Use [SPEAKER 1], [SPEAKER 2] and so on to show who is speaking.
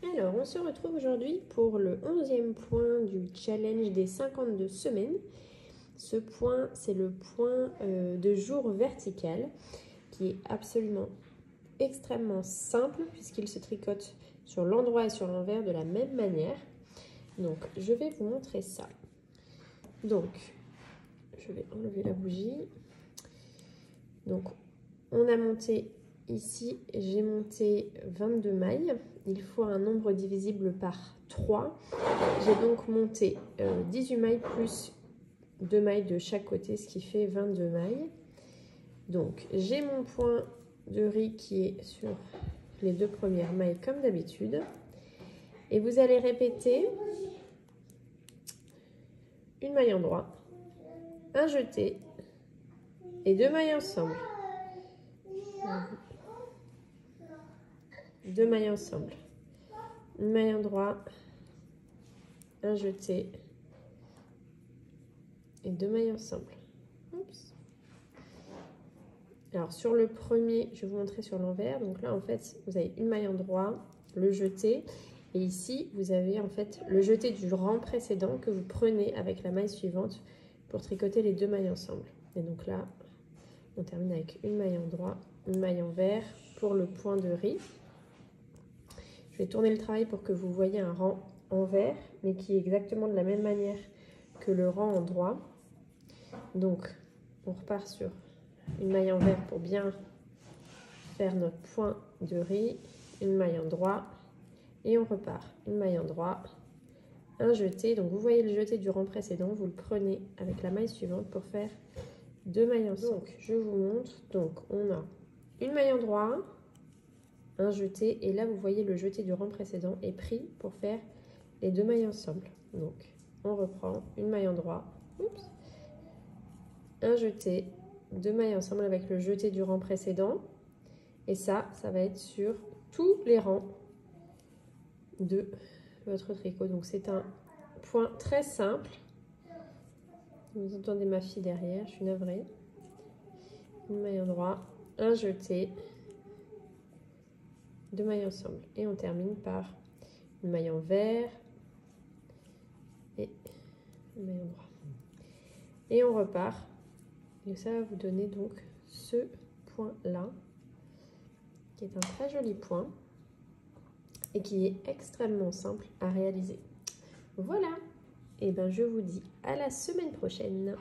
[SPEAKER 1] Alors, on se retrouve aujourd'hui pour le 11e point du challenge des 52 semaines. Ce point, c'est le point de jour vertical qui est absolument extrêmement simple puisqu'il se tricote sur l'endroit et sur l'envers de la même manière. Donc, je vais vous montrer ça. Donc, je vais enlever la bougie. Donc, on a monté ici, j'ai monté 22 mailles. Il faut un nombre divisible par 3. J'ai donc monté 18 mailles plus 2 mailles de chaque côté, ce qui fait 22 mailles. Donc, j'ai mon point de riz qui est sur les 2 premières mailles comme d'habitude. Et vous allez répéter une maille endroit, un jeté et 2 mailles ensemble. 2 mailles ensemble, une maille endroit, un jeté et 2 mailles ensemble. Oups. Alors sur le premier, je vais vous montrer sur l'envers. Donc là en fait, vous avez une maille endroit, le jeté, et ici vous avez en fait le jeté du rang précédent que vous prenez avec la maille suivante pour tricoter les 2 mailles ensemble. Et donc là, on termine avec une maille endroit, une maille envers pour le point de riz. Je vais tourner le travail pour que vous voyez un rang envers, mais qui est exactement de la même manière que le rang en droit. Donc, on repart sur une maille envers pour bien faire notre point de riz, une maille en droit, et on repart. Une maille en droit, un jeté. Donc, vous voyez le jeté du rang précédent, vous le prenez avec la maille suivante pour faire 2 mailles ensemble. Donc, je vous montre. Donc, on a une maille en droit, un jeté, et là vous voyez le jeté du rang précédent est pris pour faire les 2 mailles ensemble. Donc on reprend une maille en droit, oups, un jeté, 2 mailles ensemble avec le jeté du rang précédent, et ça va être sur tous les rangs de votre tricot. Donc c'est un point très simple. Vous entendez ma fille derrière, je suis navrée. Une maille en droit, un jeté, 2 mailles ensemble, et on termine par une maille envers et une maille en droit. Et on repart. Et ça va vous donner donc ce point-là, qui est un très joli point et qui est extrêmement simple à réaliser. Voilà. Et bien je vous dis à la semaine prochaine.